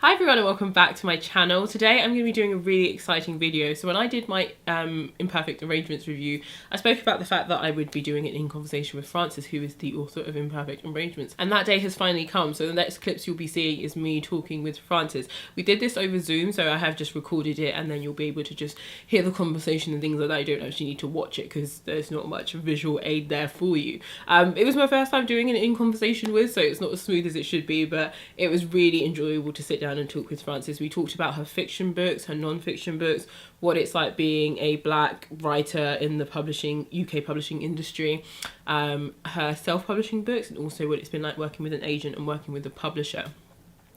Hi everyone and welcome back to my channel. Today I'm going to be doing a really exciting video. So when I did my Imperfect Arrangements review, I spoke about the fact that I would be doing it in conversation with Frances, who is the author of Imperfect Arrangements. And that day has finally come. So the next clips you'll be seeing is me talking with Frances. We did this over Zoom, so I have just recorded it and then you'll be able to just hear the conversation and things like that. You don't actually need to watch it because there's not much visual aid there for you. It was my first time doing it in conversation with, so it's not as smooth as it should be, but it was really enjoyable to sit down and talk with Frances. We talked about her fiction books, her non-fiction books, what it's like being a black writer in the UK publishing industry, her self-publishing books, and also what it's been like working with an agent and working with a publisher.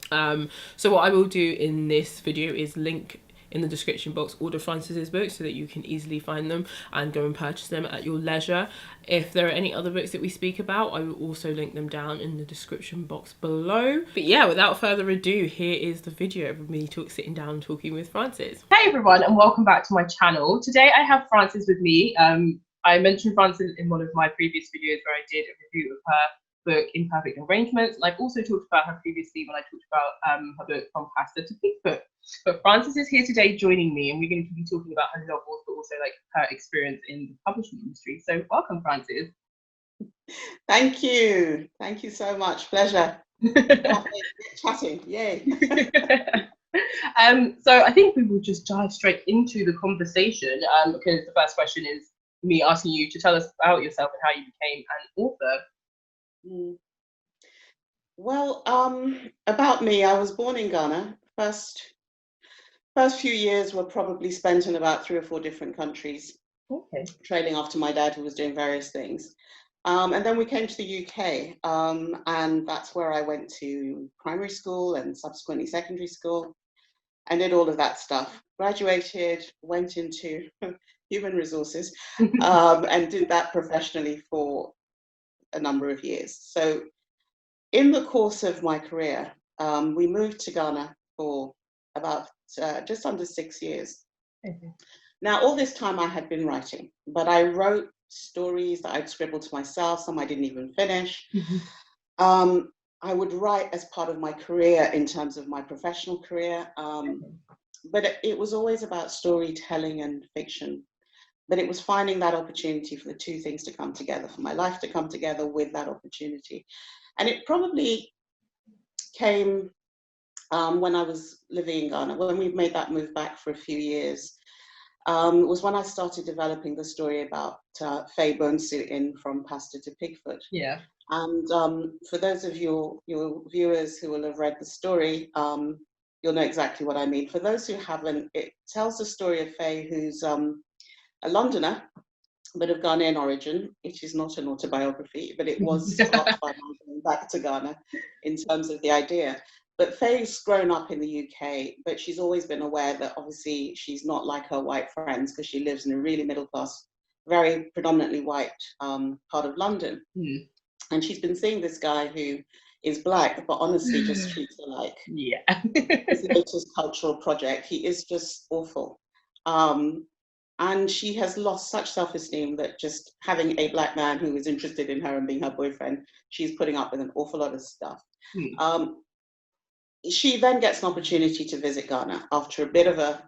So what I will do in this video is link in the description box all of Frances's books so that you can easily find them and go and purchase them at your leisure. If there are any other books that we speak about, I will also link them down in the description box below. But yeah, without further ado, here is the video of me sitting down talking with Frances. Hey everyone, and welcome back to my channel. Today I have Frances with me. I mentioned Frances in one of my previous videos where I did a review of her book Imperfect Arrangements, and I've also talked about her previously when I talked about her book From Pasta to Pigfoot. But Frances is here today joining me, and we're going to be talking about her novels, but also like her experience in the publishing industry. So welcome, Frances. Thank you so much. Pleasure. Chatting, yay. So I think we will just dive straight into the conversation, because the first question is me asking you to tell us about yourself and how you became an author. Well, about me, I was born in Ghana. First few years were probably spent in about 3 or 4 different countries, trailing after my dad, who was doing various things. And then we came to the UK, and that's where I went to primary school and subsequently secondary school and did all of that stuff. Graduated, went into human resources, and did that professionally for a number of years. So in the course of my career, we moved to Ghana for about just under 6 years. Now, all this time I had been writing, but I wrote stories that I'd scribbled to myself, some I didn't even finish. I would write as part of my career in terms of my professional career, but it was always about storytelling and fiction. But it was finding that opportunity for the two things to come together, for my life to come together with that opportunity. And it probably came when I was living in Ghana, when we made that move back for a few years. Was when I started developing the story about Faye Bonsu in From Pasta to Pigfoot. Yeah. And for those of your viewers who will have read the story, you'll know exactly what I mean. For those who haven't, it tells the story of Faye, who's a Londoner, but of Ghanaian origin. It is not an autobiography, but it was sparked by my going back to Ghana in terms of the idea. But Faye's grown up in the UK, but she's always been aware that obviously she's not like her white friends because she lives in a really middle class, very predominantly white part of London. And she's been seeing this guy who is black, but honestly just treats her like his latest cultural project. He is just awful. And she has lost such self-esteem that just having a black man who is interested in her and being her boyfriend, she's putting up with an awful lot of stuff. She then gets an opportunity to visit Ghana after a bit of a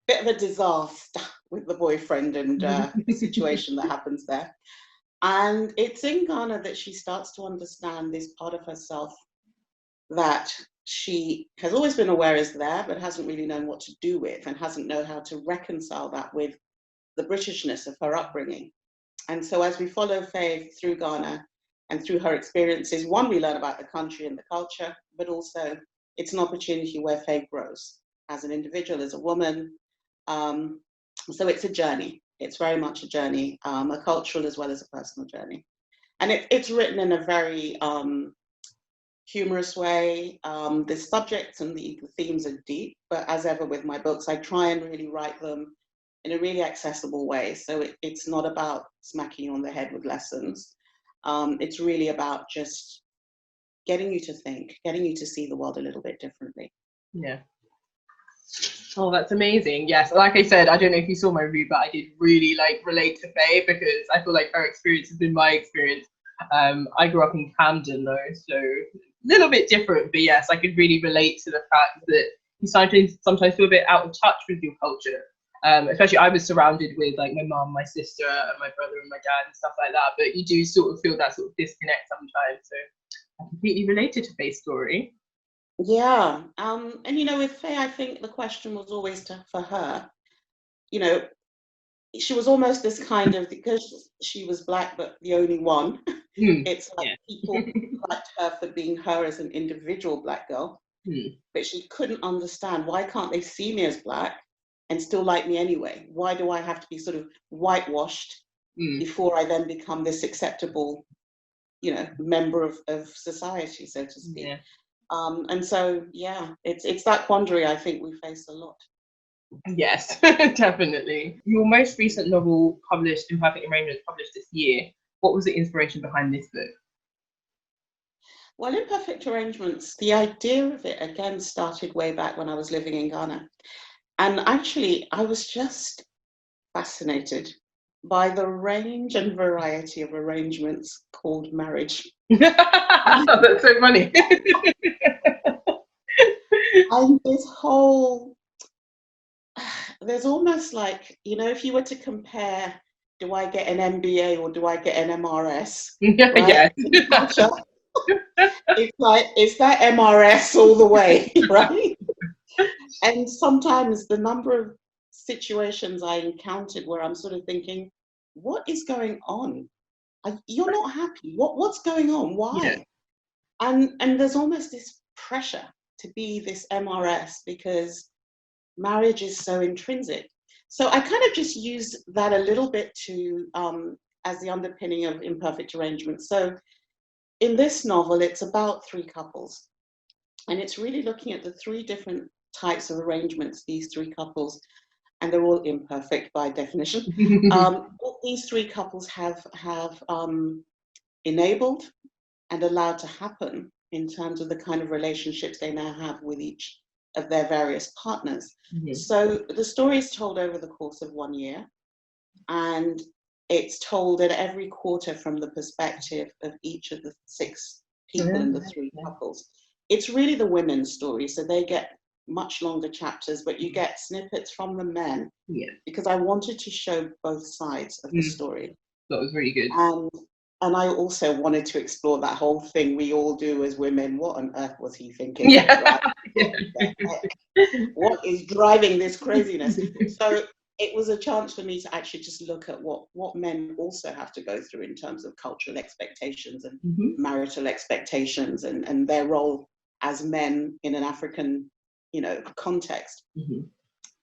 disaster with the boyfriend and the situation that happens there. And it's in Ghana that she starts to understand this part of herself that she has always been aware is there, but hasn't really known what to do with, and hasn't known how to reconcile that with the Britishness of her upbringing. And so as we follow Faye through Ghana and through her experiences, one, we learn about the country and the culture, but also it's an opportunity where Faye grows as an individual, as a woman. So it's a journey. It's very much a journey, a cultural as well as a personal journey. And it's written in a very humorous way. The subjects and the themes are deep, but as ever with my books, I try and really write them in a really accessible way. So it's not about smacking you on the head with lessons. It's really about just getting you to think, getting you to see the world a little bit differently. Yeah. Oh, that's amazing. Yes, like I said, I don't know if you saw my review, but I did really relate to Faye because I feel like her experience has been my experience. I grew up in Camden though, so little bit different, but yes, I could really relate to the fact that you sometimes feel a bit out of touch with your culture. Especially I was surrounded with like my mum, my sister, and my brother and my dad and stuff like that, but you do sort of feel that sort of disconnect sometimes. So I completely related to Faye's story. Yeah. And you know, with Faye, I think the question was always for her, you know, she was almost this kind of, because she was Black but the only one, it's like people liked her for being her as an individual Black girl, but she couldn't understand, why can't they see me as Black and still like me anyway? Why do I have to be sort of whitewashed before I then become this acceptable, you know, member of society, so to speak? Yeah. And so, yeah, it's that quandary I think we face a lot. Yes, definitely. Your most recent novel, published, Imperfect Arrangements, published this year. What was the inspiration behind this book? Well, Imperfect Arrangements, the idea of it again started way back when I was living in Ghana. And actually, I was just fascinated by the range and variety of arrangements called marriage. That's so funny. And this whole, there's almost like, you know, if you were to compare, do I get an MBA or do I get an MRS? Right? Yes. It's like, it's that MRS all the way, right? And sometimes the number of situations I encountered where I'm sort of thinking, what is going on? You're not happy. What's going on? Why? Yeah. And there's almost this pressure to be this MRS because marriage is so intrinsic. So I kind of just use that a little bit to as the underpinning of Imperfect Arrangements. So in this novel, it's about three couples, and it's really looking at the three different types of arrangements, these three couples, and they're all imperfect by definition. What these three couples have enabled and allowed to happen in terms of the kind of relationships they now have with each of their various partners. So the story is told over the course of 1 year, and it's told at every quarter from the perspective of each of the six people in the three couples. It's really the women's story, so they get much longer chapters, but you get snippets from the men, because I wanted to show both sides of the story. That was really good. And I also wanted to explore that whole thing we all do as women. What on earth was he thinking? Right? What is driving this craziness? So it was a chance for me to actually just look at what men also have to go through in terms of cultural expectations and marital expectations and their role as men in an African, you know, context.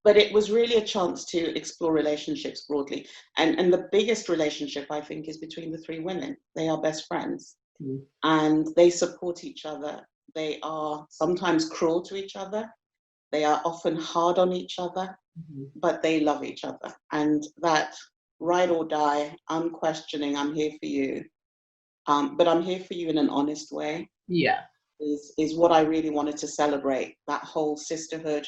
But it was really a chance to explore relationships broadly. And the biggest relationship, I think, is between the three women. They are best friends and they support each other. They are sometimes cruel to each other. They are often hard on each other, but they love each other. And that ride or die, I'm questioning, I'm here for you, but I'm here for you in an honest way. Yeah. Is what I really wanted to celebrate, that whole sisterhood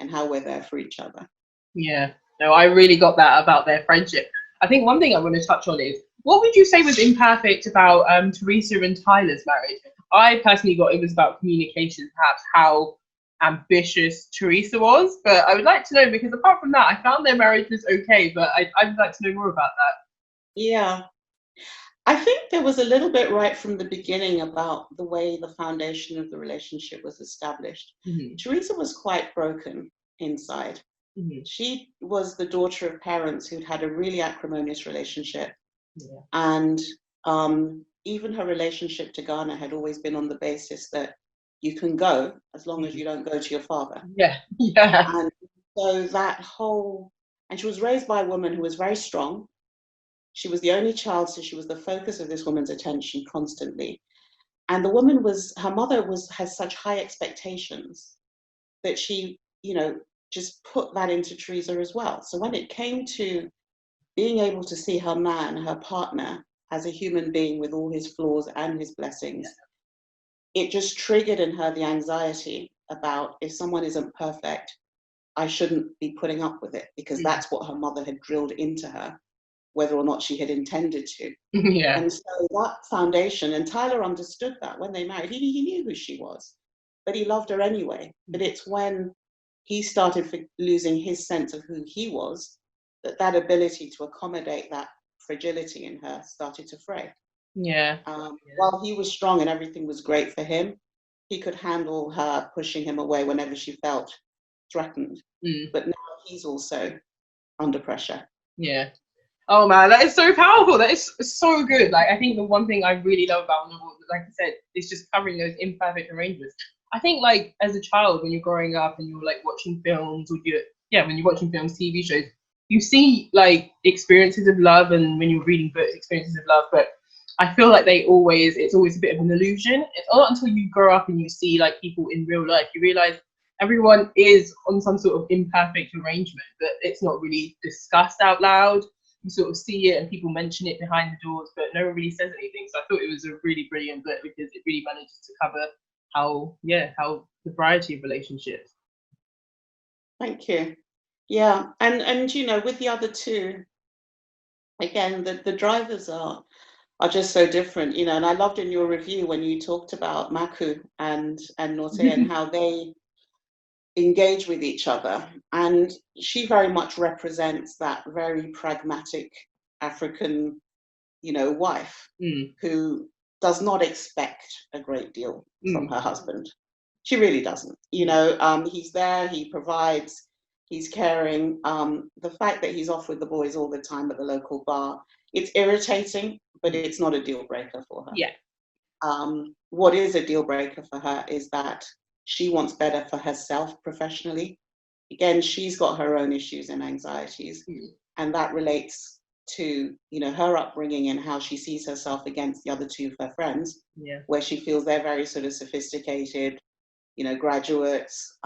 and how we're there for each other. Yeah, no, I really got that about their friendship. I think one thing I want to touch on is, what would you say was imperfect about Teresa and Tyler's marriage? I personally got it was about communication, perhaps how ambitious Teresa was, but I would like to know, because apart from that, I found their marriage was okay, but I'd like to know more about that. Yeah. I think there was a little bit right from the beginning about the way the foundation of the relationship was established. Teresa was quite broken inside. She was the daughter of parents who'd had a really acrimonious relationship. And even her relationship to Ghana had always been on the basis that you can go as long as you don't go to your father. And so that whole, and she was raised by a woman who was very strong. She was the only child, so she was the focus of this woman's attention constantly. And the woman her mother has such high expectations that she, you know, just put that into Teresa as well. So when it came to being able to see her man, her partner, as a human being with all his flaws and his blessings, it just triggered in her the anxiety about, if someone isn't perfect, I shouldn't be putting up with it, because that's what her mother had drilled into her whether or not she had intended to. Yeah. And so that foundation, and Tyler understood that when they married, he knew who she was, but he loved her anyway. But it's when he started losing his sense of who he was, that ability to accommodate that fragility in her started to fray. Yeah. While he was strong and everything was great for him, he could handle her pushing him away whenever she felt threatened. But now he's also under pressure. Yeah. Oh man, that is so powerful. That is so good. Like, I think the one thing I really love about the novel, like I said, is just covering those imperfect arrangements. I think, like, as a child, when you're growing up and you're like watching films, or when you're watching films, TV shows, you see like experiences of love, and when you're reading books, experiences of love. But I feel like it's always a bit of an illusion. It's not until you grow up and you see like people in real life, you realize everyone is on some sort of imperfect arrangement, but it's not really discussed out loud. You sort of see it and people mention it behind the doors, but no one really says anything. So I thought it was a really brilliant book because it really manages to cover how the variety of relationships. Thank you. Yeah, and you know, with the other two, again, the drivers are just so different, you know. And I loved in your review when you talked about Maku and Norte and how they engage with each other. And she very much represents that very pragmatic African, you know, wife who does not expect a great deal from her husband. She really doesn't. You know, he's there, he provides, he's caring. The fact that he's off with the boys all the time at the local bar, it's irritating, but it's not a deal breaker for her. Yeah. What is a deal breaker for her is that she wants better for herself professionally. Again, she's got her own issues and anxieties, and that relates to, you know, her upbringing and how she sees herself against the other two of her friends, where she feels they're very sort of sophisticated, you know, graduates.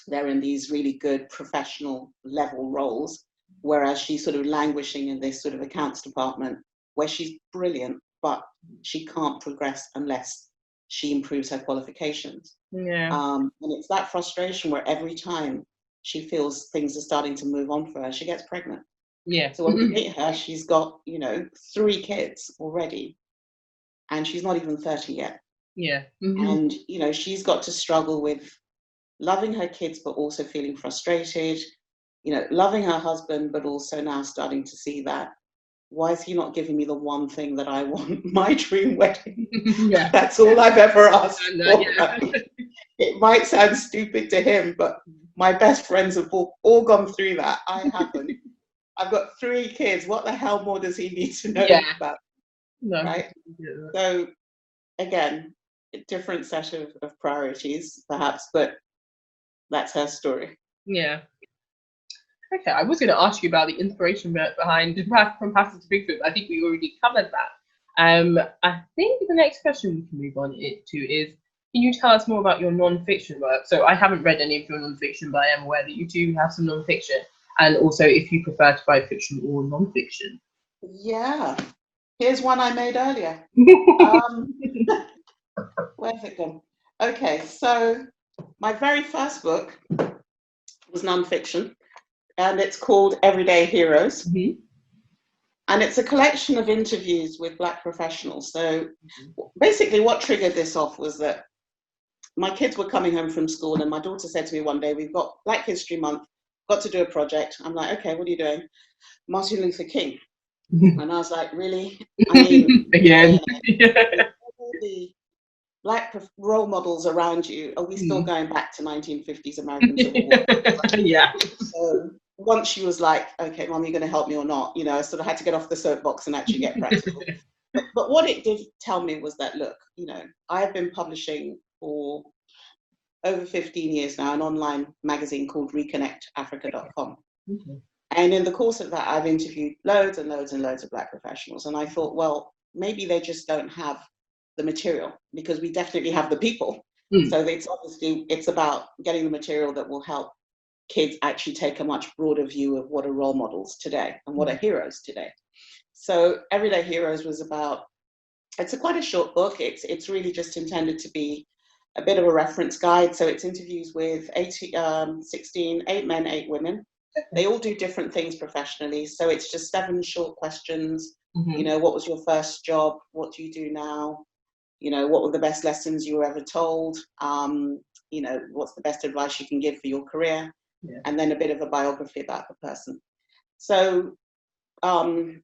They're in these really good professional level roles, whereas she's sort of languishing in this sort of accounts department where she's brilliant, but she can't progress unless she improves her qualifications. And it's that frustration where every time she feels things are starting to move on for her, she gets pregnant. So when we meet her, she's got, you know, 3 kids already, and she's not even 30 yet. And, you know, she's got to struggle with loving her kids, but also feeling frustrated, you know, loving her husband, but also now starting to see that, why is he not giving me the one thing that I want, my dream wedding? That's all I've ever asked for. It might sound stupid to him, but my best friends have all gone through that. I haven't. I've got 3 kids. What the hell more does he need to know about? Right? So again, a different set of priorities, perhaps, but that's her story. Okay, I was going to ask you about the inspiration behind From Passes to Pigfoot, but I think we already covered that. I think the next question we can move on to is, can you tell us more about your non-fiction work? So I haven't read any of your non-fiction, but I am aware that you do have some non-fiction, and also if you prefer to write fiction or non-fiction. Yeah, here's one I made earlier. Where's it gone? Okay, so my very first book was non-fiction, and it's called Everyday Heroes. And it's a collection of interviews with Black professionals. So basically what triggered this off was that my kids were coming home from school, and my daughter said to me one day, we've got Black History Month, got to do a project. I'm like, okay, what are you doing? Martin Luther King. And I was like, really? I mean, again, all the Black role models around you, are we still going back to 1950s American Civil War? So once she was like, okay, Mom, you're going to help me or not? You know, I sort of had to get off the soapbox and actually get practical. But what it did tell me was that, look, you know, I have been publishing for over 15 years now, an online magazine called reconnectafrica.com. And in the course of that, I've interviewed loads and loads and loads of Black professionals. And I thought, well, maybe they just don't have the material, because we definitely have the people. So it's about getting the material that will help kids actually take a much broader view of what are role models today and what are heroes today. So Everyday Heroes was about, it's quite a short book. It's really just intended to be a bit of a reference guide. So it's interviews with 8 men, 8 women, They all do different things professionally. So it's just 7 short questions. You know, what was your first job? What do you do now? You know, what were the best lessons you were ever told? You know, what's the best advice you can give for your career? And then a bit of a biography about the person. So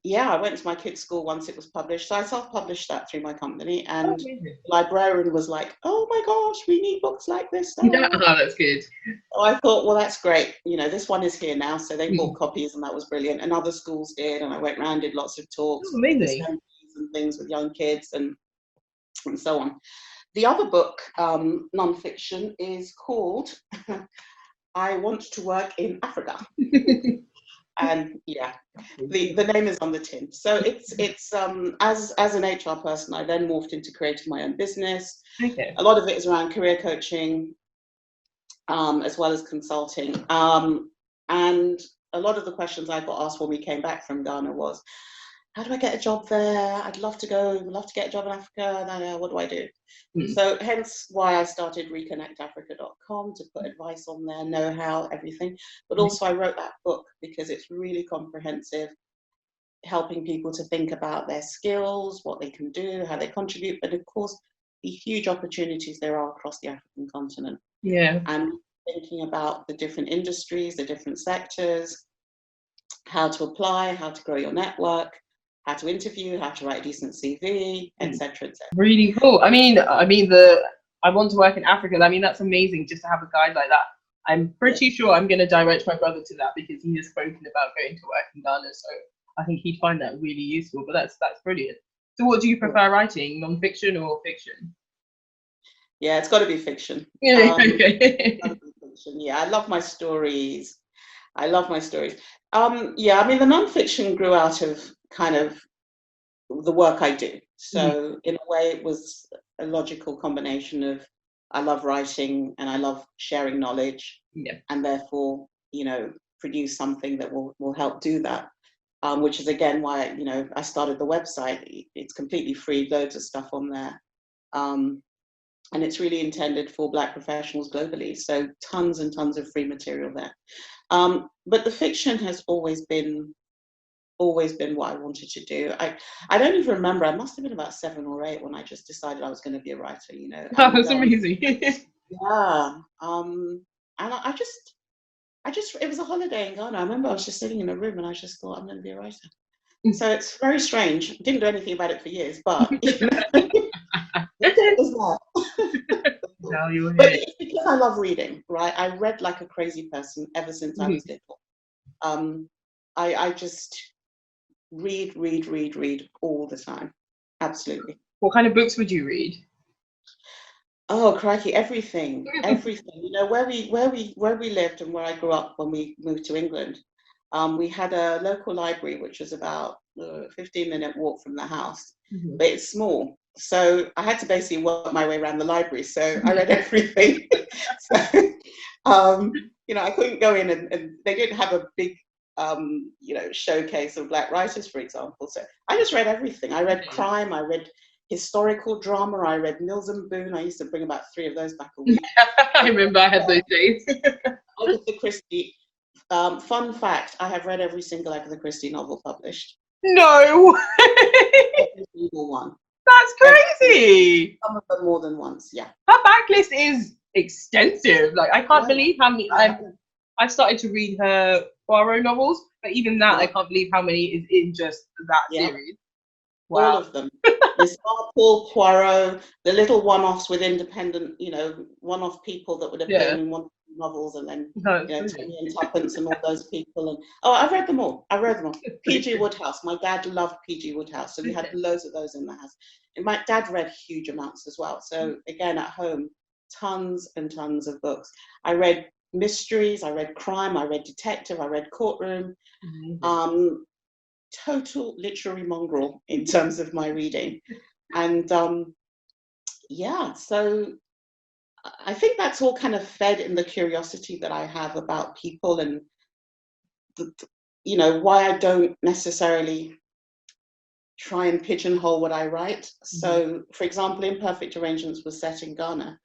yeah, I went to my kids' school once it was published. So I self-published that through my company, and the librarian was like, "Oh my gosh, we need books like this." Oh, that's good. So I thought, well, that's great. You know, this one is here now. So they bought copies, and that was brilliant. And other schools did, and I went around, did lots of talks, and things with young kids, and so on. The other book, nonfiction, is called "I Want to Work in Africa." And yeah, the name is on the tin. So it's as an HR person, I then morphed into creating my own business. A lot of it is around career coaching, as well as consulting. And a lot of the questions I got asked when we came back from Ghana was, how do I get a job there? I'd love to get a job in Africa. What do I do? So hence why I started reconnectafrica.com to put advice on there, know-how, everything. But also I wrote that book because it's really comprehensive, helping people to think about their skills, what they can do, how they contribute, but of course, the huge opportunities there are across the African continent. And thinking about the different industries, the different sectors, how to apply, how to grow your network, how to interview, how to write a decent CV, etc., etc. Really cool. I mean, I want to work in Africa. I mean, that's amazing just to have a guide like that. I'm pretty sure I'm going to direct my brother to that because he has spoken about going to work in Ghana. So I think he'd find that really useful. But that's brilliant. So what do you prefer writing, non-fiction or fiction? Yeah, it's got to be fiction. Yeah, I love my stories. Yeah, I mean, the non-fiction grew out of kind of the work I do. So in a way, it was a logical combination of I love writing and I love sharing knowledge, and therefore, you know, produce something that will help do that. Which is again why, you know, I started the website. It's completely free, loads of stuff on there. And it's really intended for Black professionals globally. So tons and tons of free material there. But the fiction has always been what I wanted to do. I don't even remember. I must have been about 7 or 8 when I just decided I was going to be a writer. You know. That was amazing. Yeah. And I just it was a holiday in Ghana. I remember I was just sitting in a room and I just thought I'm going to be a writer. So it's very strange. Didn't do anything about it for years, but you know, it was that. Now you're here. But it's because I love reading, right? I read like a crazy person ever since I was little. I just read all the time. Absolutely. What kind of books would you read? Oh crikey, everything. You know, where we lived and where I grew up when we moved to England, we had a local library which was about a 15-minute walk from the house, but it's small. So I had to basically work my way around the library. So I read everything. So, you know, I couldn't go in and they didn't have a big, you know, showcase of Black writers, for example. So I just read everything. I read crime. I read historical drama. I read Mills and Boon. I used to bring about 3 of those back a week. I remember I had those days. Agatha Christie. Fun fact, I have read every single Agatha Christie novel published. No! Every single one. That's crazy! Some of them more than once, yeah. Her backlist is extensive. Like, I can't believe how many... I've started to read her Poirot novels, but even that, I can't believe how many is in just that series. Wow. All of them. There's Paul Poirot, the little one-offs with independent, you know, one-off people that would appear in one novels, and then you know, Tony and Tuppence and all those people. And I've read them all. P.G. Woodhouse. My dad loved P.G. Woodhouse, so we had loads of those in the house. And my dad read huge amounts as well. So again, at home, tons and tons of books. I read mysteries. I read crime. I read detective. I read courtroom. Total literary mongrel in terms of my reading. And yeah, so I think that's all kind of fed in the curiosity that I have about people and you know, why I don't necessarily try and pigeonhole what I write. So for example, Imperfect Arrangements was set in Ghana,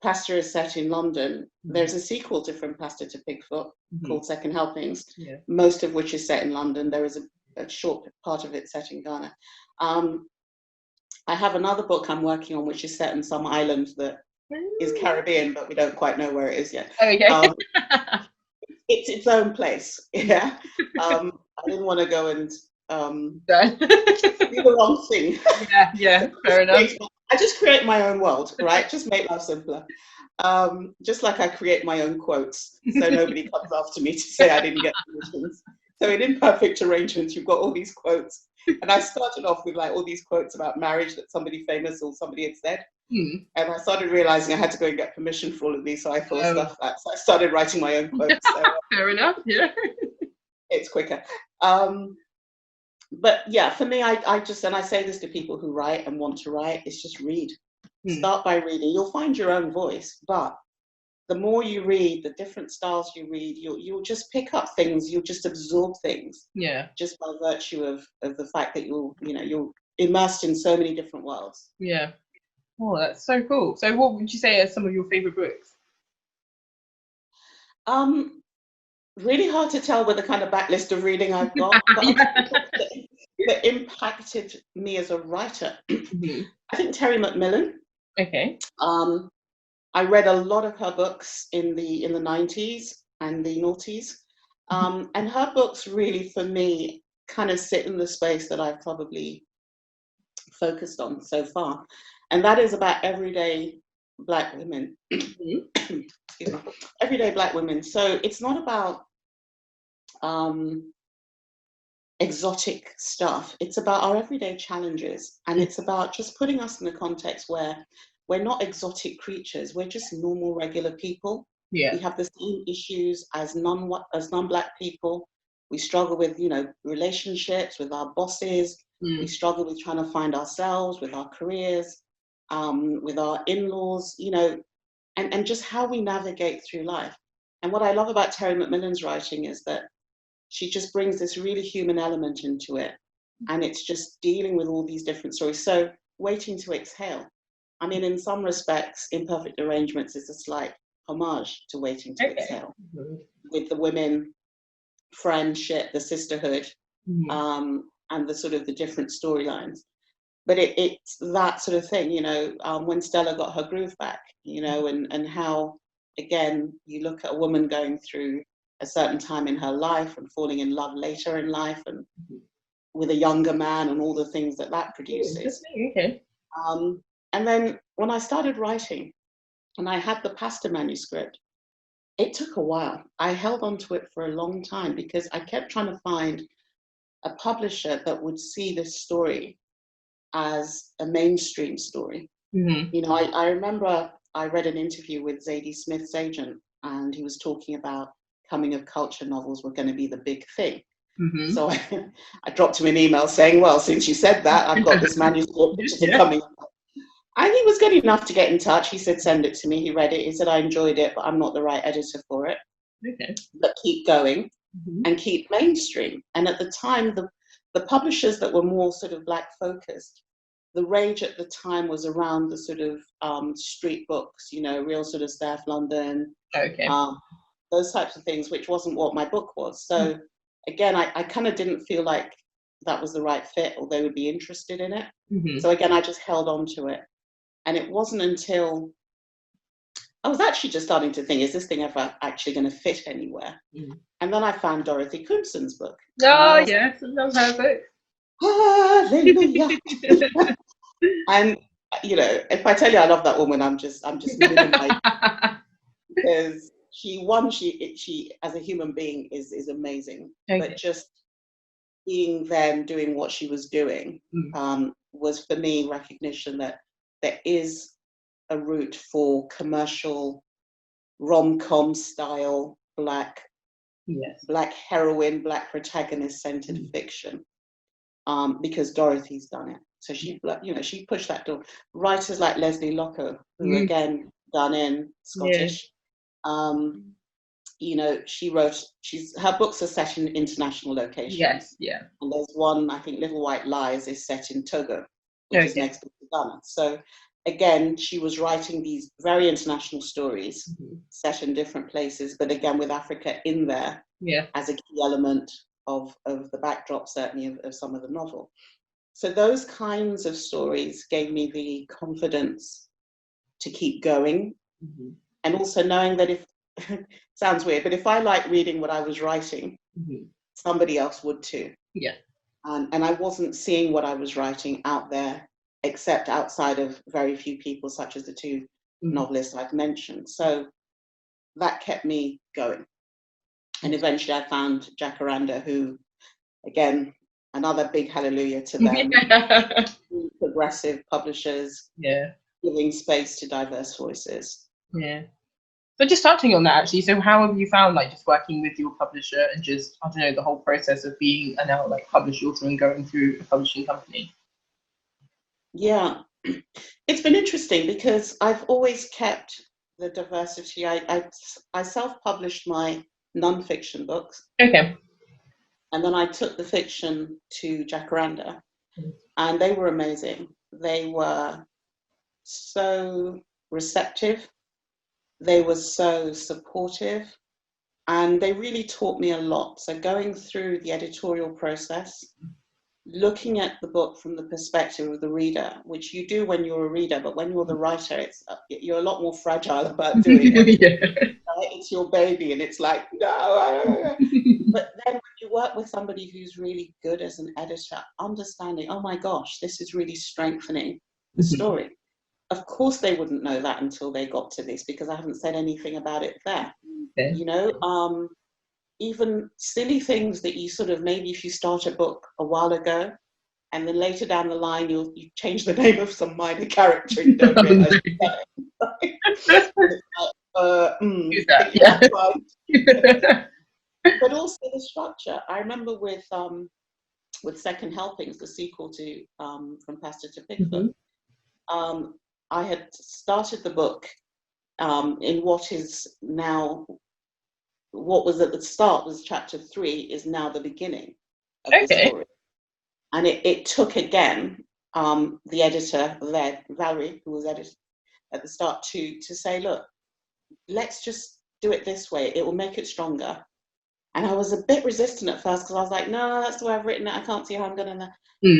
Pasta is set in London. There's a sequel to From Pasta to Pigfoot called Second Helpings, most of which is set in London. There is a short part of it set in Ghana. I have another book I'm working on, which is set in some island that is Caribbean, but we don't quite know where it is yet. Okay. It's its own place. Yeah. I didn't want to go and do the wrong thing. Yeah, fair enough. I just create my own world, right? Just make life simpler. Just like I create my own quotes, so nobody comes after me to say I didn't get permissions. So in Imperfect Arrangements, you've got all these quotes. And I started off with like all these quotes about marriage that somebody famous or somebody had said. And I started realizing I had to go and get permission for all of these, so I thought stuff that. So I started writing my own quotes. So, fair enough, yeah. It's quicker. But yeah, for me, I just, and I say this to people who write and want to write, it's just read. Start by reading. You'll find your own voice, but the more you read, the different styles you read, you'll just pick up things, you'll just absorb things. Yeah. Just by virtue of the fact that you're immersed in so many different worlds. Yeah. Oh, that's so cool. So what would you say are some of your favorite books? Really hard to tell with the kind of backlist of reading I've got, but that impacted me as a writer. I think Terry McMillan. Okay. I read a lot of her books in the 90s and the noughties. And her books really, for me, kind of sit in the space that I've probably focused on so far. And that is about everyday Black women. Excuse me. Everyday Black women. So it's not about exotic stuff. It's about our everyday challenges. And it's about just putting us in a context where we're not exotic creatures. We're just normal, regular people. Yeah. We have the same issues as non-Black people. We struggle with, relationships with our bosses. We struggle with trying to find ourselves, with our careers, with our in-laws, and just how we navigate through life. And what I love about Terry McMillan's writing is that she just brings this really human element into it. And it's just dealing with all these different stories. So Waiting to Exhale. I mean, in some respects, Imperfect Arrangements is a slight homage to Waiting to Exhale, with the women, friendship, the sisterhood, and the sort of the different storylines. But it's that sort of thing, when Stella got her groove back, and how, again, you look at a woman going through a certain time in her life and falling in love later in life and with a younger man and all the things that produces. Okay. And then when I started writing and I had the Pasta manuscript, it took a while. I held on to it for a long time because I kept trying to find a publisher that would see this story as a mainstream story. I remember I read an interview with Zadie Smith's agent, and he was talking about coming of culture novels were going to be the big thing. So I dropped him an email saying, well, since you said that, I've got this manuscript which is coming. And he was good enough to get in touch. He said, send it to me. He read it. He said, I enjoyed it, but I'm not the right editor for it. Okay. But keep going and keep mainstream. And at the time, the publishers that were more sort of Black focused, the rage at the time was around the sort of street books, real sort of South London, those types of things, which wasn't what my book was. So again, I kind of didn't feel like that was the right fit or they would be interested in it. So again, I just held on to it. And it wasn't until I was actually just starting to think, is this thing ever actually going to fit anywhere? And then I found Dorothy Coomson's book. Oh, yes, I love her book. Hallelujah. And, if I tell you I love that woman, I'm just minimizing. Because she as a human being is amazing. Okay. But just being there and doing what she was doing was for me recognition that there is a route for commercial rom-com style Black heroine, Black protagonist centered fiction, because Dorothy's done it. So she pushed that door. Writers like Leslie Loco, who again done in Scottish, her books are set in international locations. Yes, yeah. And there's one, I think, Little White Lies is set in Togo, which is next to Ghana. So again, she was writing these very international stories set in different places, but again, with Africa in there as a key element of the backdrop, certainly of some of the novel. So those kinds of stories gave me the confidence to keep going. And also knowing that if, sounds weird, but if I like reading what I was writing, somebody else would too. And I wasn't seeing what I was writing out there, except outside of very few people, such as the two novelists I've mentioned. So that kept me going. And eventually I found Jacaranda, who, again, another big hallelujah to them. Progressive publishers, giving space to diverse voices. So just touching on that, actually, so how have you found, like, just working with your publisher and just, I don't know, the whole process of being a now, like, published author and going through a publishing company? Yeah, it's been interesting because I've always kept the diversity. I self-published my non-fiction books. Okay. And then I took the fiction to Jacaranda, and they were amazing. They were so receptive. They were so supportive, and they really taught me a lot. So going through the editorial process, looking at the book from the perspective of the reader, which you do when you're a reader, but when you're the writer, you're a lot more fragile about doing it. It's your baby, and it's like, no. But then when you work with somebody who's really good as an editor, understanding, oh my gosh, this is really strengthening the story. Of course, they wouldn't know that until they got to this, because I haven't said anything about it there. You know, even silly things that you sort of, maybe if you start a book a while ago, and then later down the line, you change the name of some minor character and you don't realize But also the structure. I remember with Second Helpings, the sequel to From Pasta to Pigfoot, I had started the book in what is now, what was at the start was chapter 3 is now the beginning of the story. And it took again the editor there, Valerie, who was editor at the start, to say, look, let's just do it this way. It will make it stronger. And I was a bit resistant at first because I was like, no, that's the way I've written it. I can't see how I'm going to.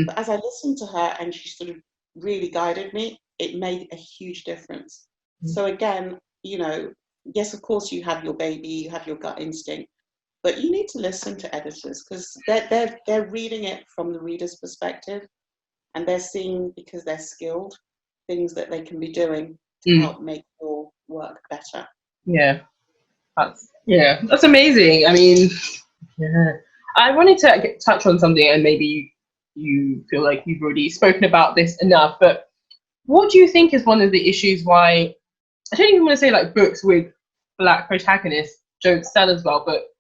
But as I listened to her and she sort of really guided me, it made a huge difference. So again, you know, yes, of course you have your baby, you have your gut instinct, but you need to listen to editors because they're reading it from the reader's perspective, and they're seeing, because they're skilled, things that they can be doing to help make your work better. That's amazing. I mean, I wanted to touch on something, and maybe you feel like you've already spoken about this enough, but what do you think is one of the issues why, I don't even want to say like books with Black protagonists don't sell as well, but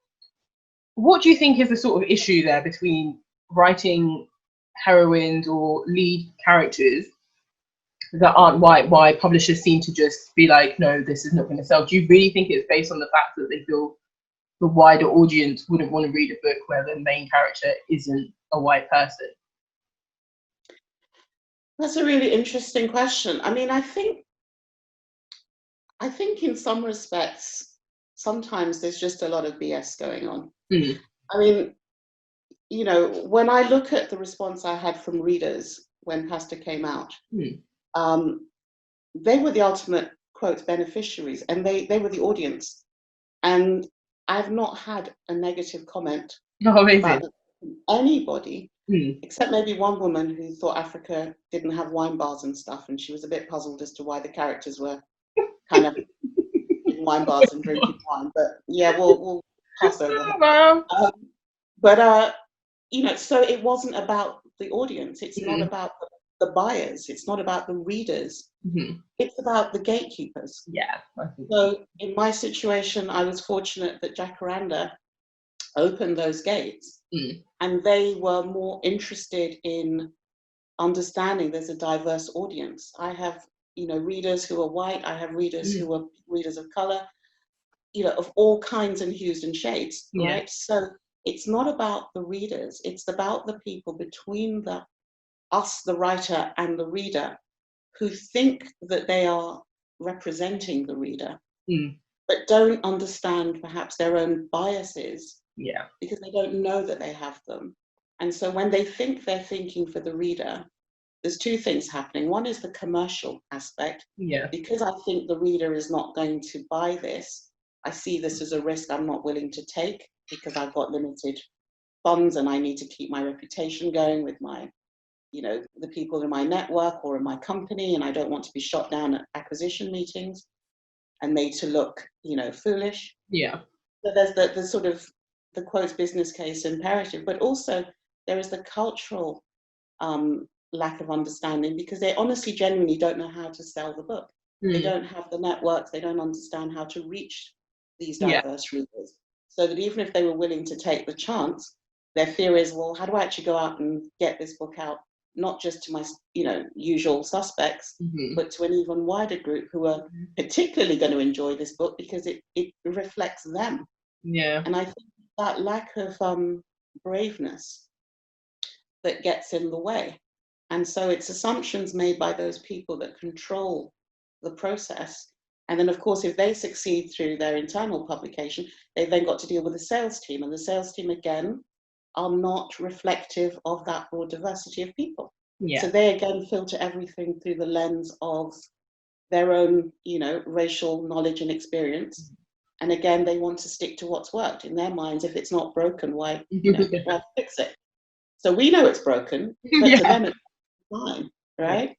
what do you think is the sort of issue there between writing heroines or lead characters that aren't white, why publishers seem to just be like, no, this is not going to sell? Do you really think it's based on the fact that they feel the wider audience wouldn't want to read a book where the main character isn't a white person? That's a really interesting question. I mean, I think in some respects, sometimes there's just a lot of BS going on. I mean, you know, when I look at the response I had from readers when Pasta came out, they were the ultimate, quote, beneficiaries, and they were the audience. And I've not had a negative comment about anybody, except maybe one woman who thought Africa didn't have wine bars and stuff, and she was a bit puzzled as to why the characters were kind of in wine bars and drinking wine. But yeah, we'll pass over that. But you know, so it wasn't about the audience. It's not about the buyers. It's not about the readers. It's about the gatekeepers. So in my situation, I was fortunate that Jacaranda opened those gates, and they were more interested in understanding there's a diverse audience. I have, you know, readers who are white. I have readers who are readers of color, you know, of all kinds and hues and shades, right? So it's not about the readers. It's about the people between us, the writer, and the reader, who think that they are representing the reader, Mm. but don't understand perhaps their own biases, Yeah. because they don't know that they have them. And so when they think they're thinking for the reader, there's two things happening. One is the commercial aspect. Yeah. Because I think the reader is not going to buy this, I see this as a risk I'm not willing to take because I've got limited funds and I need to keep my reputation going with my, the people in my network or in my company, and I don't want to be shot down at acquisition meetings and made to look, foolish. Yeah. So there's the sort of the quotes business case imperative, but also there is the cultural lack of understanding, because they honestly, genuinely don't know how to sell the book. They don't have the networks, they don't understand how to reach these diverse readers. So that even if they were willing to take the chance, their fear is, well, how do I actually go out and get this book out, not just to my, usual suspects, but to an even wider group who are particularly going to enjoy this book because it reflects them. Yeah. And I think that lack of braveness that gets in the way. And so it's assumptions made by those people that control the process. And then, of course, if they succeed through their internal publication, they've then got to deal with the sales team. And the sales team, again, are not reflective of that broad diversity of people. Yeah. So they, again, filter everything through the lens of their own, racial knowledge and experience. And again, they want to stick to what's worked. In their minds, if it's not broken, why fix it? So we know it's broken, but to them it's fine, right?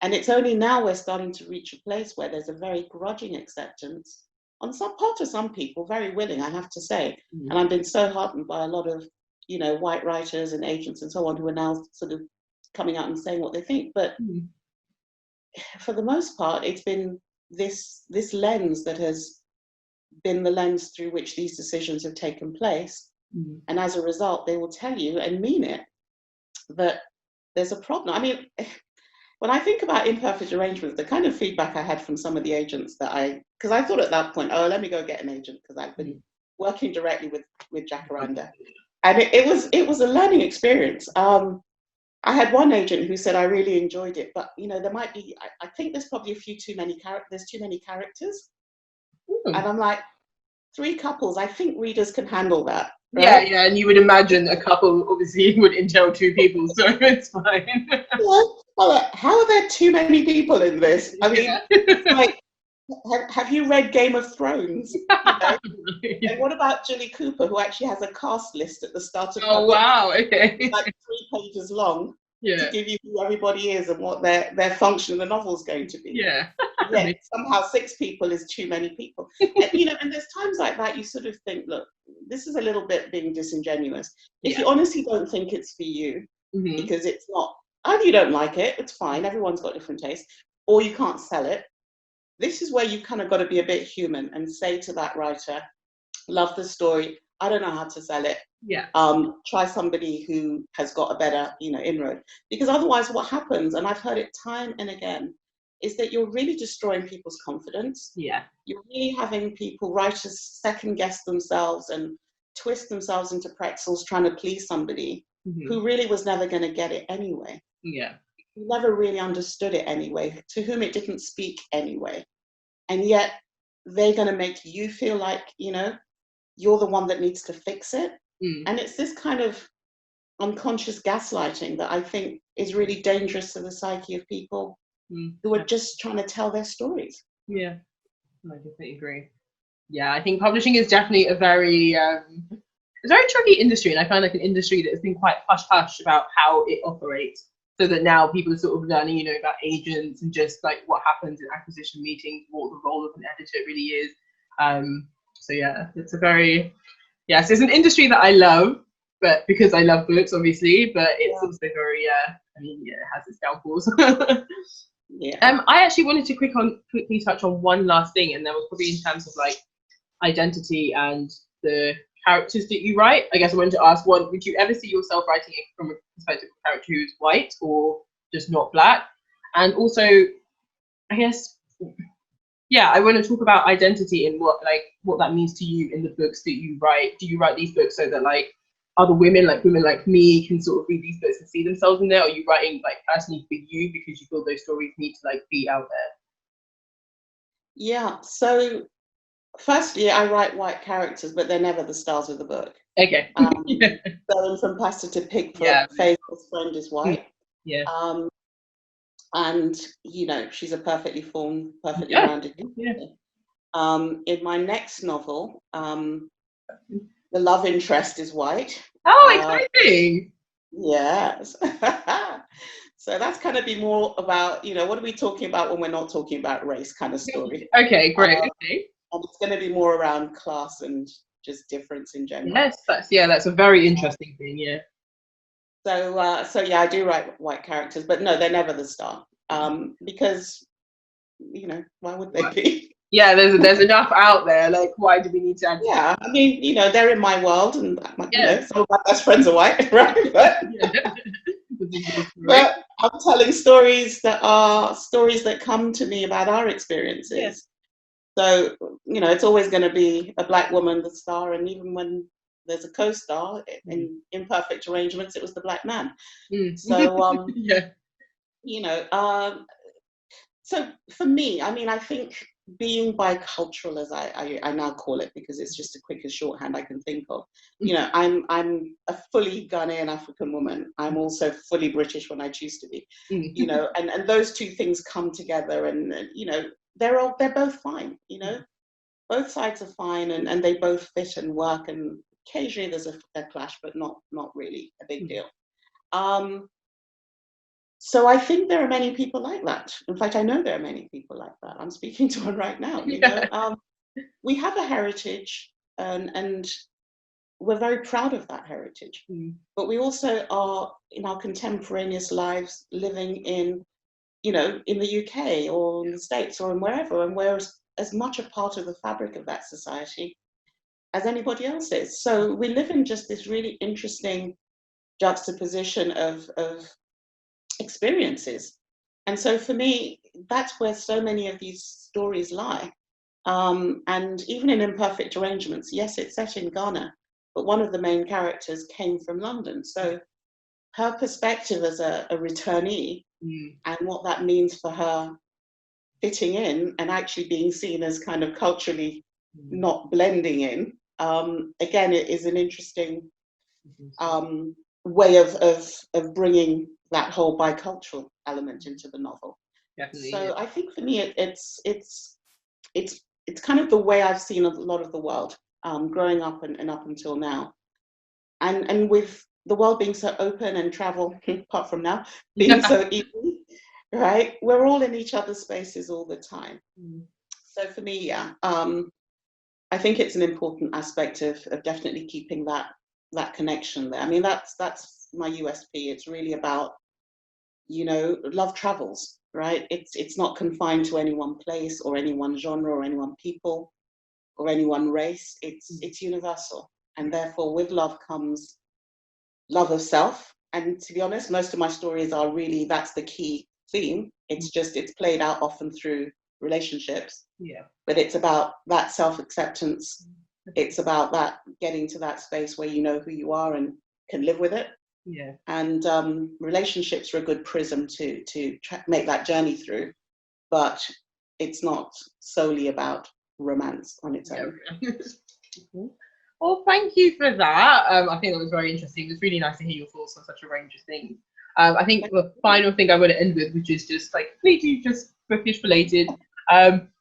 And it's only now we're starting to reach a place where there's a very grudging acceptance on some part of some people, very willing, I have to say. And I've been so heartened by a lot of, white writers and agents and so on who are now sort of coming out and saying what they think. But for the most part, it's been this lens that has been the lens through which these decisions have taken place. And as a result, they will tell you and mean it that there's a problem. I mean, when I think about imperfect arrangements, the kind of feedback I had from some of the agents because I thought at that point, oh, let me go get an agent, because I've been working directly with Jacaranda. And it was a learning experience. I had one agent who said, I really enjoyed it, but there might be, I think there's probably too many characters. And I'm like, 3 couples, I think readers can handle that. Right? Yeah, and you would imagine a couple obviously would entail 2 people, so it's fine. Well, how are there too many people in this? I mean, like, have you read Game of Thrones? And what about Julie Cooper, who actually has a cast list at the start of her book? Wow, okay. Like 3 pages long to give you who everybody is and what their function in the novel is going to be. Yeah. Yet somehow 6 people is too many people. And there's times like that you sort of think, look, this is a little bit being disingenuous. If you honestly don't think it's for you, because it's not, either you don't like it, it's fine, everyone's got different tastes, or you can't sell it, this is where you've kind of got to be a bit human and say to that writer, love the story, I don't know how to sell it. Yeah. Try somebody who has got a better, inroad. Because otherwise what happens, and I've heard it time and again, is that you're really destroying people's confidence. Yeah. You're really having writers second guess themselves and twist themselves into pretzels trying to please somebody who really was never going to get it anyway. Yeah. Who never really understood it anyway, to whom it didn't speak anyway. And yet they're going to make you feel like, you're the one that needs to fix it. And it's this kind of unconscious gaslighting that I think is really dangerous to the psyche of people who are just trying to tell their stories. Yeah, I definitely agree. Yeah, I think publishing is definitely a very tricky industry, and I find like an industry that has been quite hush-hush about how it operates, so that now people are sort of learning, about agents and just like what happens in acquisition meetings, what the role of an editor really is. So yeah, it's it's an industry that I love, but because I love books, obviously, but it's also very, it has its downfalls. I actually wanted to quickly touch on one last thing, and that was probably in terms of like identity and the characters that you write. I guess I wanted to ask, one, would you ever see yourself writing it from a perspective of a character who's white or just not black? And also, I guess, I want to talk about identity and what that means to you in the books that you write. Do you write these books so that like other women like me can sort of read these books and see themselves in there? Or are you writing like personally for you because you feel those stories need to like be out there? Yeah, so firstly, I write white characters, but they're never the stars of the book. Okay. Going from Pasta to Pigfoot, Yeah. Faith's friend is white. Yeah. And you know, she's a perfectly formed, perfectly rounded character. In my next novel, the love interest is white. Oh, exciting! Yes. So that's kind of be more about, you know, what are we talking about when we're not talking about race kind of story. Okay, great. Okay. And it's going to be more around class and just difference in general. Yes, that's a very interesting thing. Yeah. So yeah, I do write white characters, but no, they're never the star. Because, you know, why would they be? Yeah, there's enough out there. Like, why do we need to? Yeah, I mean, you know, they're in my world, and you know, some of my best friends are white, right? But I'm telling stories that come to me about our experiences. Yeah. So, you know, it's always going to be a black woman, the star, and even when there's a co-star in Imperfect Arrangements, it was the black man. So, you know, so for me, I mean, I think being bicultural, as I now call it, because it's just the quickest shorthand I can think of. You know, I'm a fully Ghanaian African woman. I'm also fully British when I choose to be. You know, and those two things come together, and you know, they're both fine. You know, both sides are fine, and they both fit and work. And occasionally there's a clash, but not really a big deal. So I think there are many people like that. In fact, I know there are many people like that. I'm speaking to one right now. You know, we have a heritage, and we're very proud of that heritage. But we also are in our contemporaneous lives living in, you know, in the UK or in the States or in wherever, and we're as much a part of the fabric of that society as anybody else is. So we live in just this really interesting juxtaposition of experiences. And so for me, that's where so many of these stories lie. And even in Imperfect Arrangements, yes, it's set in Ghana, but one of the main characters came from London. So her perspective as a returnee and what that means for her fitting in and actually being seen as kind of culturally not blending in, again, it is an interesting way of bringing that whole bicultural element into the novel. Definitely. So I think for me, it's kind of the way I've seen a lot of the world, growing up and up until now, and with the world being so open and travel, apart from now, being so easy, right? We're all in each other's spaces all the time. So for me, yeah, I think it's an important aspect of definitely keeping that connection there. I mean, that's my USP. It's really about, you know, love travels, right? It's not confined to any one place or any one genre or any one people or any one race. It's universal, and therefore with love comes love of self. And to be honest, most of my stories are really, that's the key theme. It's just, it's played out often through relationships. Yeah. But it's about that self-acceptance. It's about that getting to that space where you know who you are and can live with it. Yeah. And relationships are a good prism to make that journey through, but it's not solely about romance on its own. Well, thank you for that. I think that was very interesting. It was really nice to hear your thoughts on such a range of things. I think the final thing I want to end with, which is just like completely just bookish related,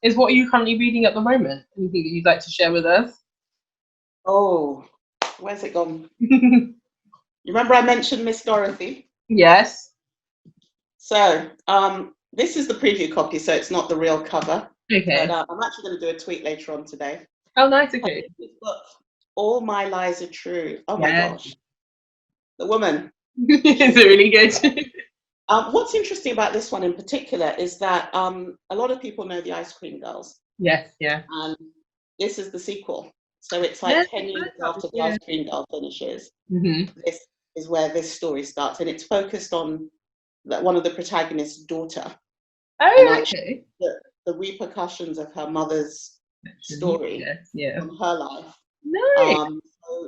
is what are you currently reading at the moment? Anything that you'd like to share with us? Oh, where's it gone? You remember I mentioned Miss Dorothy? Yes. So this is the preview copy, so it's not the real cover. Okay. But I'm actually going to do a tweet later on today. Oh, nice. Okay. All My Lies Are True. Oh my gosh. The woman. It's really good. What's interesting about this one in particular is that a lot of people know the Ice Cream Girls. Yes, yeah. And this is the sequel. So it's like 10 years after the Ice Cream Girl finishes. This is where this story starts. And it's focused on one of the protagonists' daughter. Oh, okay. The repercussions of her mother's story on her life. Nice.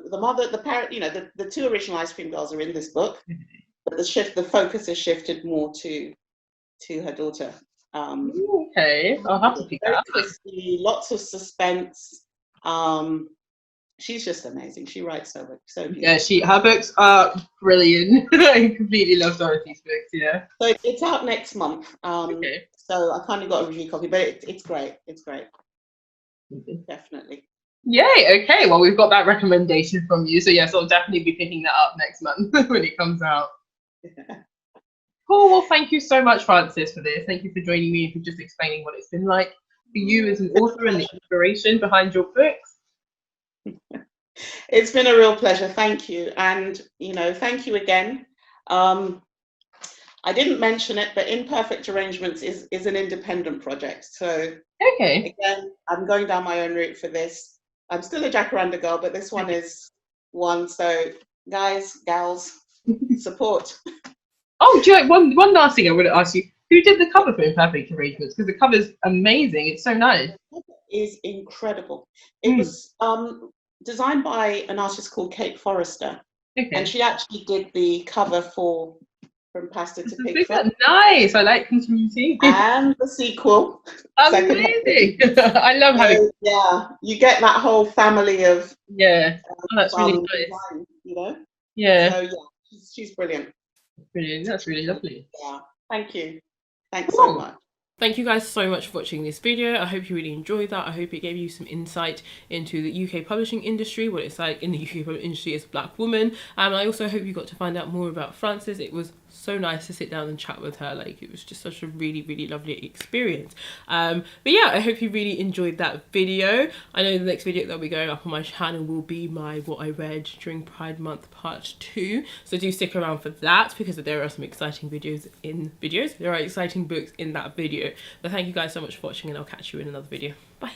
the mother, the parent, the two original ice cream girls are in this book, but the focus has shifted more to her daughter. Okay, I'll have to pick that up. Crispy, lots of suspense. She's just amazing. She writes so beautifully. Yeah, her books are brilliant. I completely love Dorothy's books. Yeah. So it's out next month. Okay. So I kind of got a review copy, but it's great. It's great. Definitely. Yay. Okay. Well, we've got that recommendation from you. So yes, I'll definitely be picking that up next month when it comes out. Cool. Well, thank you so much, Frances, for this. Thank you for joining me and for just explaining what it's been like for you as an author and the inspiration behind your books. It's been a real pleasure. Thank you. And, thank you again. I didn't mention it, but Imperfect Arrangements is an independent project. So okay. Again, I'm going down my own route for this. I'm still a Jacaranda girl, but this one is one. So guys, gals, support. Oh, do you know, one last thing I want to ask you. Who did the cover for Imperfect Arrangements? Because the cover's amazing. It's so nice. It is incredible. It was designed by an artist called Kate Forrester. Okay. And she actually did the cover From Pasta to Pigfoot. Nice. I like continuity. And the sequel. Amazing. I love having. Yeah, you get that whole family of. Yeah. That's really nice. Design, Yeah. So yeah, she's brilliant. Brilliant. That's really lovely. Yeah. Thank you. Thanks so much. Thank you guys so much for watching this video. I hope you really enjoyed that. I hope it gave you some insight into the UK publishing industry, what it's like in the UK publishing industry as a black woman. And I also hope you got to find out more about Frances. It was so nice to sit down and chat with her. Like, it was just such a really, really lovely experience. But yeah, I hope you really enjoyed that video. I know the next video that'll be going up on my channel will be my What I Read During Pride Month Part 2. So do stick around for that, because there are some exciting there are exciting books in that video. But thank you guys so much for watching, and I'll catch you in another video. Bye.